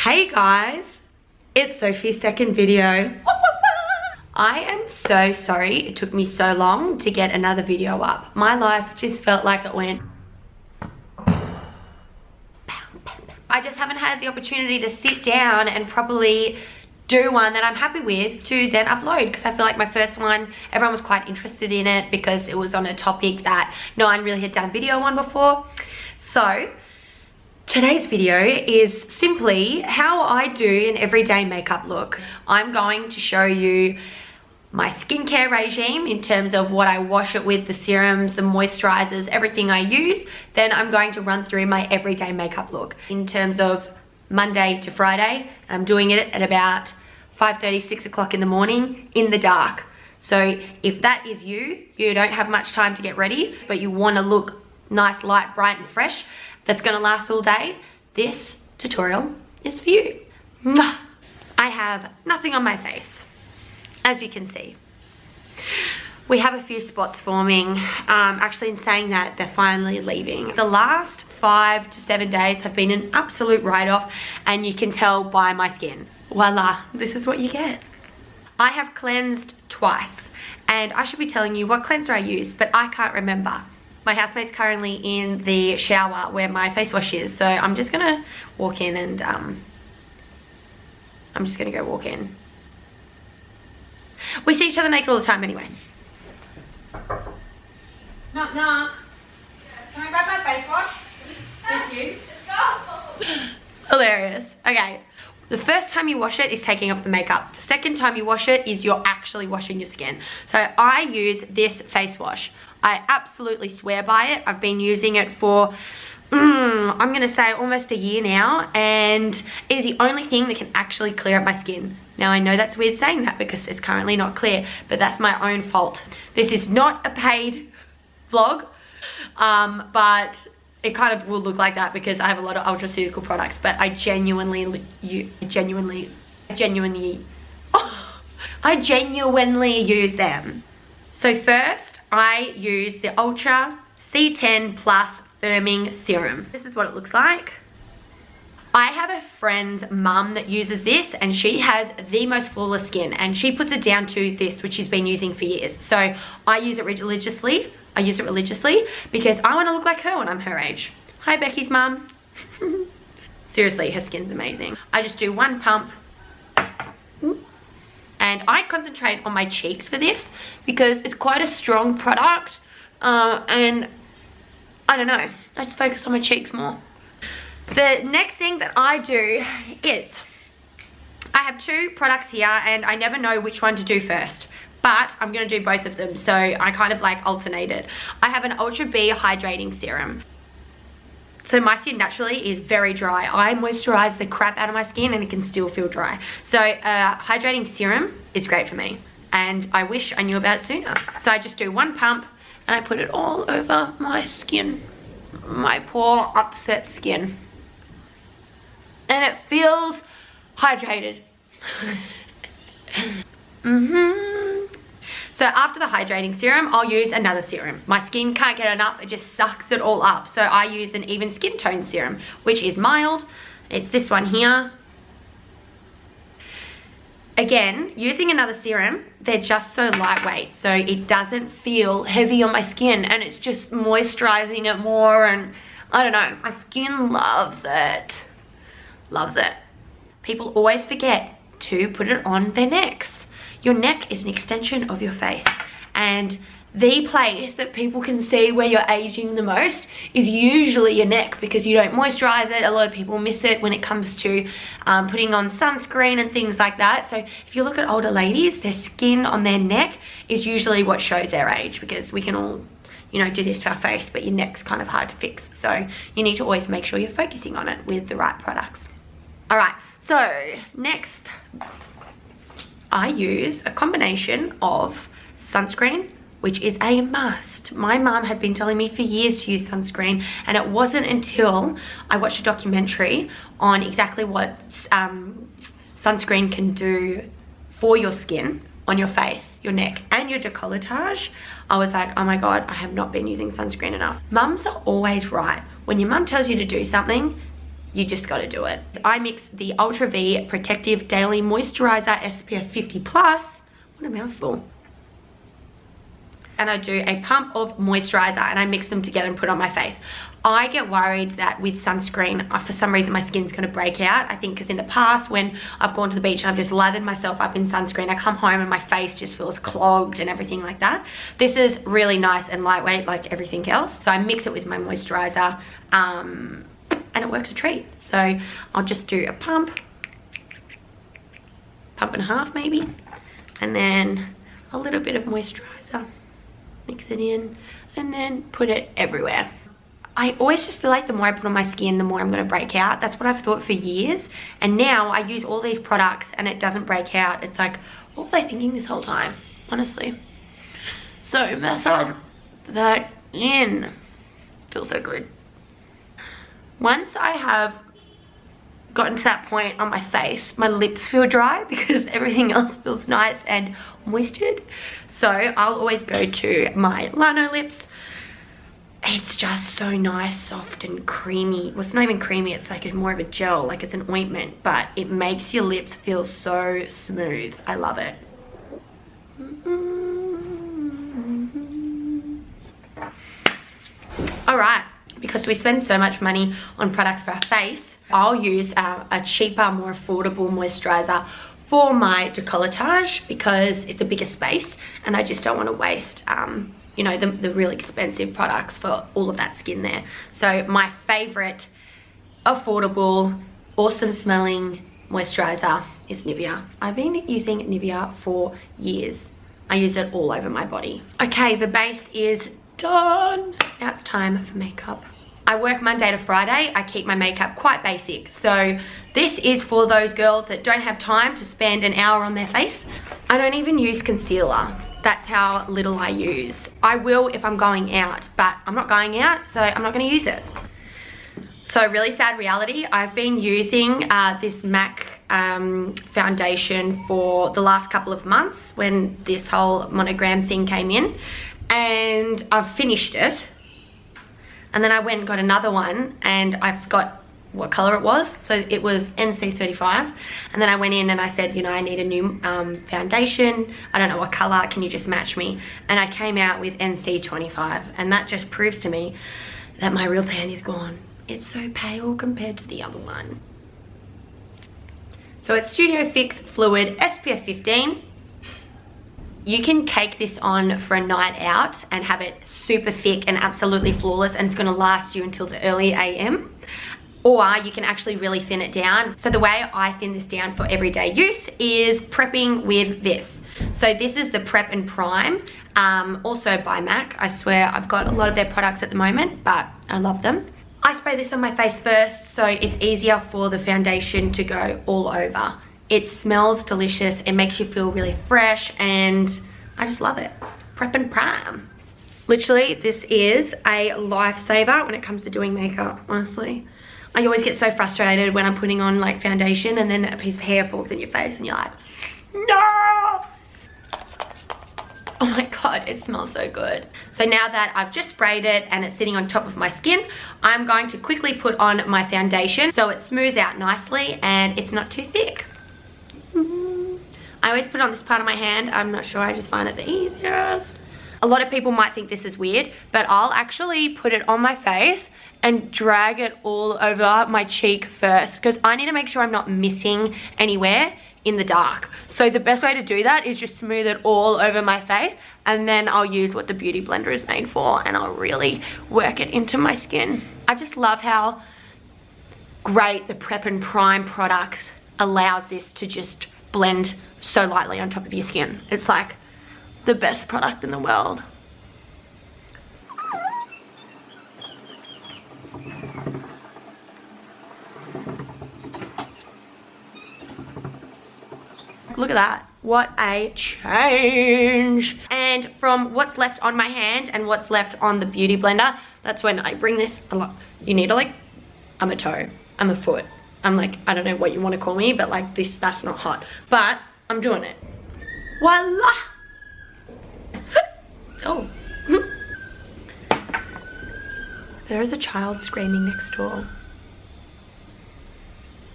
Hey guys, it's Sophie's second video. I am so sorry it took me so long to get another video up. My life just felt like it went. I just haven't had the opportunity to sit down and properly do one that I'm happy with to then upload, because I feel like my first one, everyone was quite interested in it because it was on a topic that no one really had done a video on before. So today's video is simply how I do an everyday makeup look. I'm going to show you my skincare regime in terms of what I wash it with, the serums, the moisturizers, everything I use. Then I'm going to run through my everyday makeup look in terms of Monday to Friday. I'm doing it at about 5:30, 6 o'clock in the morning in the dark. So if that is you, you don't have much time to get ready, but you want to look nice, light, bright and fresh, that's going to last all day, this tutorial is for you. Mwah! I have nothing on my face, as you can see. We have a few spots forming. Actually, in saying that, they're finally leaving. The last 5 to 7 days have been an absolute write-off, and you can tell by my skin. Voila, this is what you get. I have cleansed twice, and I should be telling you what cleanser I use, but I can't remember. My housemate's currently in the shower where my face wash is, so I'm just gonna walk in and I'm just gonna go walk in. We see each other naked all the time anyway. Knock knock. Can I grab my face wash? Thank you. Hilarious. Okay. The first time you wash it is taking off the makeup. The second time you wash it is you're actually washing your skin. So I use this face wash. I absolutely swear by it. I've been using it for, I'm gonna say almost a year now, and it is the only thing that can actually clear up my skin. Now I know that's weird saying that because it's currently not clear, but that's my own fault. This is not a paid vlog, but it kind of will look like that because I have a lot of ultraceutical products, but I genuinely use them. So first, I use the Ultra C10 Plus Firming Serum. This is what it looks like. I have a friend's mum that uses this, and she has the most flawless skin, and she puts it down to this, which she's been using for years. So I use it religiously. Because I want to look like her when I'm her age. Hi, Becky's mum. Seriously, her skin's amazing. I just do one pump. And I concentrate on my cheeks for this because it's quite a strong product. And I don't know, I just focus on my cheeks more. The next thing that I do is, I have two products here and I never know which one to do first. But I'm going to do both of them, so I kind of like alternate it. I have an Ultra B Hydrating Serum. So my skin naturally is very dry. I moisturize the crap out of my skin and it can still feel dry. So Hydrating Serum is great for me. And I wish I knew about it sooner. So I just do one pump and I put it all over my skin. My poor upset skin. And it feels hydrated. So after the hydrating serum, I'll use another serum. My skin can't get enough, it just sucks it all up. So I use an even skin tone serum, which is mild. It's this one here. Again, using another serum, they're just so lightweight, so it doesn't feel heavy on my skin, and it's just moisturizing it more, and I don't know, my skin loves it. Loves it. People always forget to put it on their necks. Your neck is an extension of your face, and the place that people can see where you're aging the most is usually your neck, because you don't moisturize it. A lot of people miss it when it comes to putting on sunscreen and things like that. So if you look at older ladies, their skin on their neck is usually what shows their age, because we can all, you know, do this to our face, but your neck's kind of hard to fix. So you need to always make sure you're focusing on it with the right products. All right, so next, I use a combination of sunscreen, which is a must. My mum had been telling me for years to use sunscreen, and it wasn't until I watched a documentary on exactly what sunscreen can do for your skin, on your face, your neck, and your décolletage. I was like, oh my God, I have not been using sunscreen enough. Mums are always right. When your mum tells you to do something, you just got to do it. I mix the Ultra V Protective Daily Moisturizer SPF 50+. What a mouthful. And I do a pump of moisturizer and I mix them together and put it on my face. I get worried that with sunscreen, for some reason my skin's going to break out. I think because in the past when I've gone to the beach and I've just lathered myself up in sunscreen, I come home and my face just feels clogged and everything like that. This is really nice and lightweight like everything else. So I mix it with my moisturizer and it works a treat. So I'll just do a pump and a half maybe, and then a little bit of moisturizer. Mix it in and then put it everywhere. I always just feel like the more I put on my skin, the more I'm going to break out. That's what I've thought for years. And now I use all these products and it doesn't break out. It's like, what was I thinking this whole time? Honestly. So massage that in. Feels so good. Once I have gotten to that point on my face, my lips feel dry because everything else feels nice and moistured. So I'll always go to my Lano lips. It's just so nice, soft and creamy. Well, it's not even creamy, it's like more of a gel, like it's an ointment, but it makes your lips feel so smooth. I love it. All right, because we spend so much money on products for our face, I'll use a cheaper, more affordable moisturizer for my decolletage because it's a bigger space and I just don't want to waste you know, the really expensive products for all of that skin there. So my favorite affordable, awesome smelling moisturizer is Nivea. I've been using Nivea for years. I use it all over my body. Okay, the base is done. Now it's time for makeup. I work Monday to Friday. I keep my makeup quite basic. So this is for those girls that don't have time to spend an hour on their face. I don't even use concealer. That's how little I use. I will if I'm going out, but I'm not going out, so I'm not gonna use it. So really sad reality, I've been using this MAC foundation for the last couple of months when this whole monogram thing came in, and I've finished it. And then I went and got another one and I forgot what color it was. So it was NC35. And then I went in and I said, you know, I need a new foundation. I don't know what color, can you just match me? And I came out with NC25. And that just proves to me that my real tan is gone. It's so pale compared to the other one. So it's Studio Fix Fluid SPF 15. You can cake this on for a night out and have it super thick and absolutely flawless, and it's going to last you until the early AM. Or you can actually really thin it down. So the way I thin this down for everyday use is prepping with this. So this is the Prep and Prime, also by MAC. I swear I've got a lot of their products at the moment, but I love them. I spray this on my face first, so it's easier for the foundation to go all over. It smells delicious, it makes you feel really fresh, and I just love it. Prep and Prime. Literally, this is a lifesaver when it comes to doing makeup, honestly. I always get so frustrated when I'm putting on like foundation and then a piece of hair falls in your face and you're like, no! Oh my God, it smells so good. So now that I've just sprayed it and it's sitting on top of my skin, I'm going to quickly put on my foundation so it smooths out nicely and it's not too thick. I always put it on this part of my hand. I'm not sure, I just find it the easiest. A lot of people might think this is weird, but I'll actually put it on my face and drag it all over my cheek first because I need to make sure I'm not missing anywhere in the dark. So the best way to do that is just smooth it all over my face, and then I'll use what the Beauty Blender is made for and I'll really work it into my skin. I just love how great the Prep and Prime product allows this to just blend so lightly on top of your skin. It's like the best product in the world. Look at that, what a change. And from what's left on my hand and what's left on the Beauty Blender, that's when I bring this a lot. You need to like, I'm a toe, I'm a foot, I'm like, I don't know what you want to call me, but like this, that's not hot, but I'm doing it. Voila. Oh. There is a child screaming next door.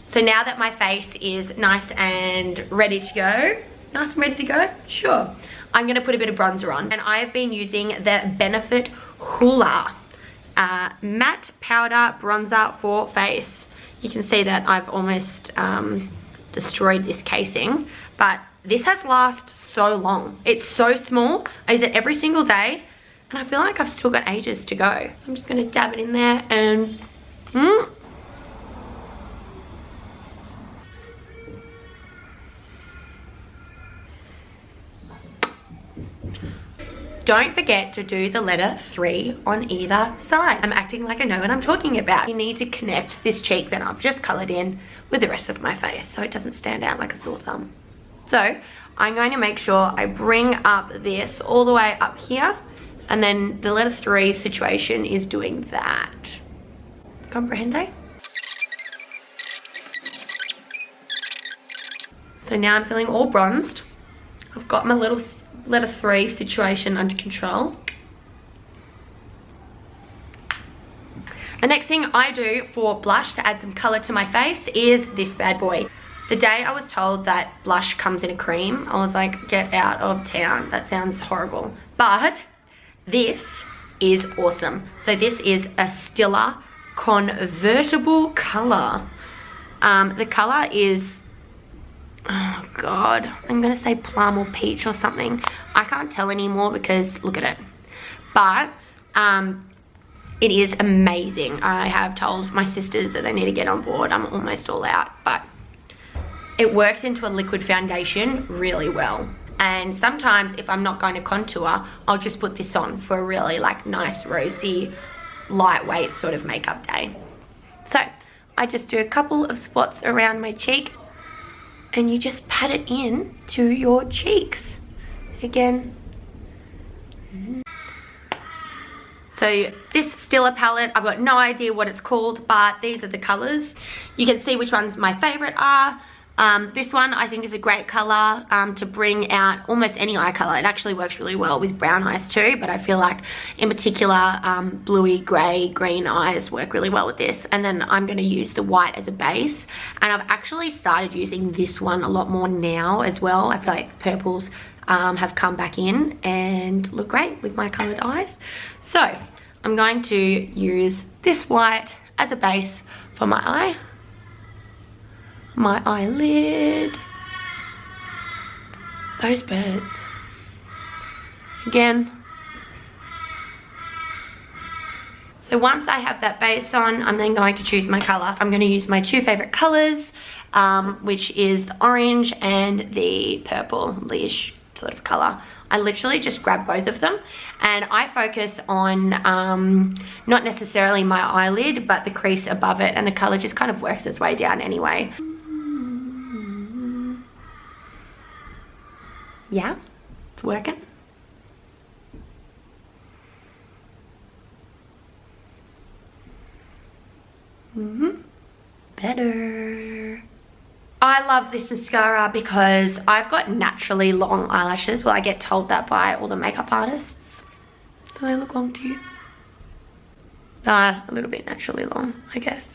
So now that my face is nice and ready to go, sure, I'm gonna put a bit of bronzer on. And I have been using the Benefit Hoola matte powder bronzer for face. You can see that I've almost destroyed this casing, but this has lasted so long. It's so small. I use it every single day, and I feel like I've still got ages to go. So I'm just gonna dab it in there and don't forget to do the letter 3 on either side. I'm acting like I know what I'm talking about. You need to connect this cheek that I've just colored in with the rest of my face so it doesn't stand out like a sore thumb. So I'm going to make sure I bring up this all the way up here, and then the letter 3 situation is doing that. Comprehende? So now I'm feeling all bronzed. I've got my little letter 3 situation under control. The next thing I do for blush to add some color to my face is this bad boy. The day I was told that blush comes in a cream, I was like, get out of town. That sounds horrible. But this is awesome. So this is a Stila convertible color. The color is, oh god, I'm gonna say plum or peach or something. I can't tell anymore because look at it. But it is amazing. I have told my sisters that they need to get on board. I'm almost all out, but it works into a liquid foundation really well. And sometimes if I'm not going to contour, I'll just put this on for a really like nice rosy lightweight sort of makeup day. So I just do a couple of spots around my cheek, and you just pat it in to your cheeks. Again. So this Stila palette, I've got no idea what it's called, but these are the colors. You can see which ones my favorite are. This one I think is a great color to bring out almost any eye color. It actually works really well with brown eyes too, but I feel like in particular bluey, grey, green eyes work really well with this. And then I'm going to use the white as a base, and I've actually started using this one a lot more now as well. I feel like purples have come back in and look great with my coloured eyes. So I'm going to use this white as a base for my eye, my eyelid, those birds. Again. So once I have that base on, I'm then going to choose my color. I'm going to use my two favorite colors, which is the orange and the purple-ish sort of color. I literally just grab both of them, and I focus on not necessarily my eyelid, but the crease above it, and the color just kind of works its way down anyway. Yeah, it's working. Better. I love this mascara because I've got naturally long eyelashes. Well, I get told that by all the makeup artists. Do they look long to you? A little bit naturally long, I guess.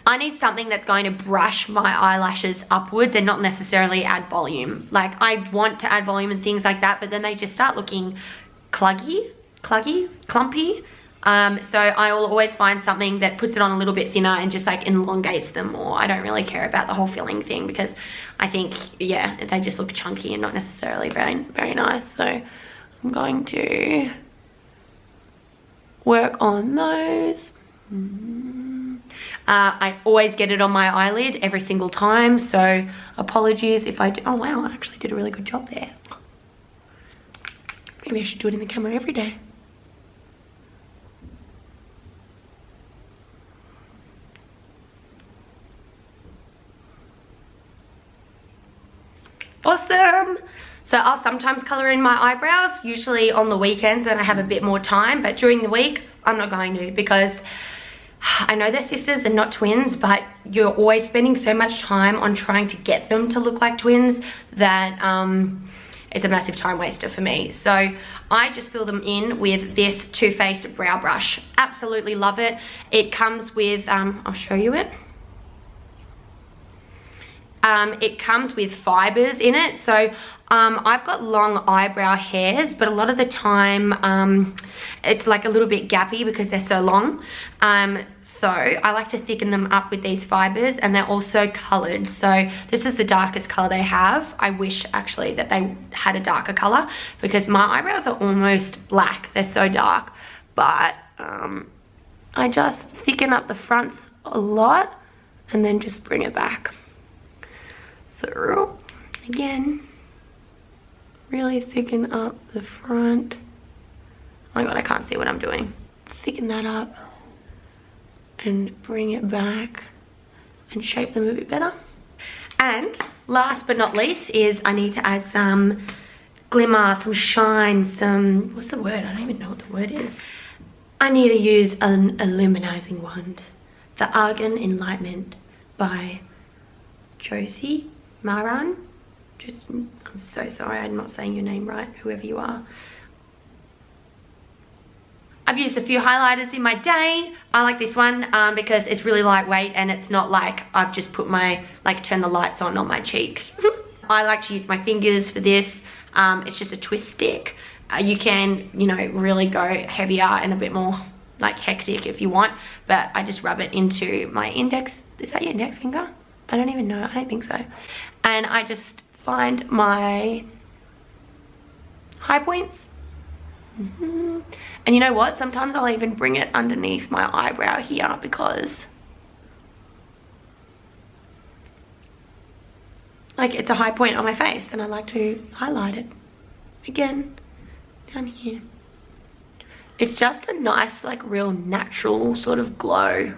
I need something that's going to brush my eyelashes upwards and not necessarily add volume. Like, I want to add volume and things like that, but then they just start looking clumpy. So I will always find something that puts it on a little bit thinner and just like elongates them more. I don't really care about the whole filling thing because I think, yeah, they just look chunky and not necessarily very, very nice. So I'm going to work on those. I always get it on my eyelid every single time, so apologies if I do. Oh wow, I actually did a really good job there. Maybe I should do it in the camera every day. Awesome. So I'll sometimes color in my eyebrows, usually on the weekends when I have a bit more time, but during the week I'm not going to, because I know they're sisters and not twins, but you're always spending so much time on trying to get them to look like twins that it's a massive time waster for me. So I just fill them in with this Too Faced brow brush. Absolutely love it. It comes with, I'll show you it. it comes with fibers in it. So I've got long eyebrow hairs, but a lot of the time it's like a little bit gappy because they're so long. So I like to thicken them up with these fibers, and they're also colored. So this is the darkest color they have. I wish actually that they had a darker color because my eyebrows are almost black. They're so dark, but I just thicken up the fronts a lot and then just bring it back. So again, really thicken up the front. Oh my god, I can't see what I'm doing. Thicken that up and bring it back and shape them a bit better. And last but not least is I need to add some glimmer, some shine, some, what's the word? I don't even know what the word is. I need to use an illuminizing wand. The Argan Enlightenment by Josie Maran. I'm so sorry, I'm not saying your name right, whoever you are. I've used a few highlighters in my day. I like this one because it's really lightweight and it's not like I've just put my, like turn the lights on my cheeks. I like to use my fingers for this. It's just a twist stick. You can, you know, really go heavier and a bit more like hectic if you want, but I just rub it into my index. Is that your index finger? I don't even know, I don't think so. And I just find my high points. And you know what? Sometimes I'll even bring it underneath my eyebrow here because like it's a high point on my face and I like to highlight it. Again, down here. It's just a nice, like real natural sort of glow.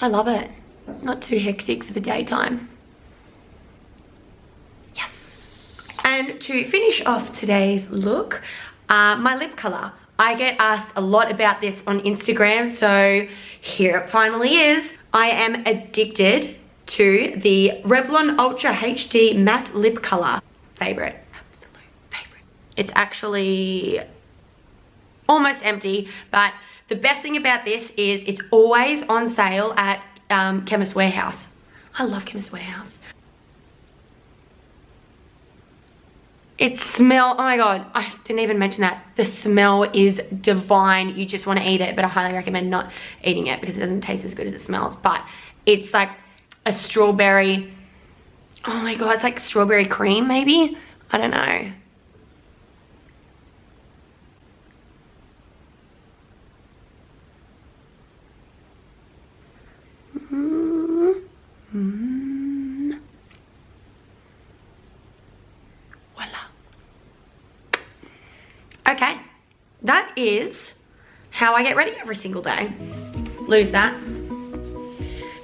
I love it. Not too hectic for the daytime. Yes. And to finish off today's look, my lip color. I get asked a lot about this on Instagram, so here it finally is. I am addicted to the Revlon Ultra HD Matte Lip Color. Favorite, absolute favorite. It's actually almost empty, but the best thing about this is it's always on sale at Chemist Warehouse. I love Chemist Warehouse. It smells, oh my god, I didn't even mention that. The smell is divine. You just want to eat it, but I highly recommend not eating it because it doesn't taste as good as it smells. But it's like a strawberry, oh my god, it's like strawberry cream maybe? I don't know. Okay, that is how I get ready every single day. Lose that.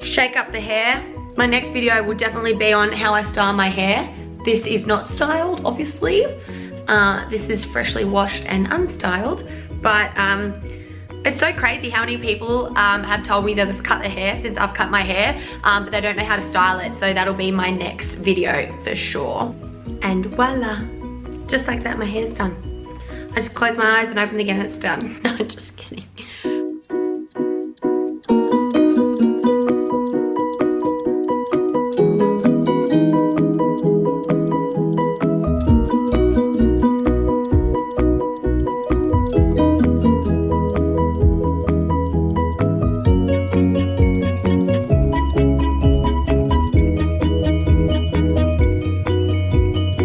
Shake up the hair. My next video will definitely be on how I style my hair. This is not styled, obviously. This is freshly washed and unstyled. But it's so crazy how many people have told me that they've cut their hair since I've cut my hair, but they don't know how to style it. So that'll be my next video for sure. And voila, just like that, my hair's done. I just close my eyes and open again and it's done. No, just kidding.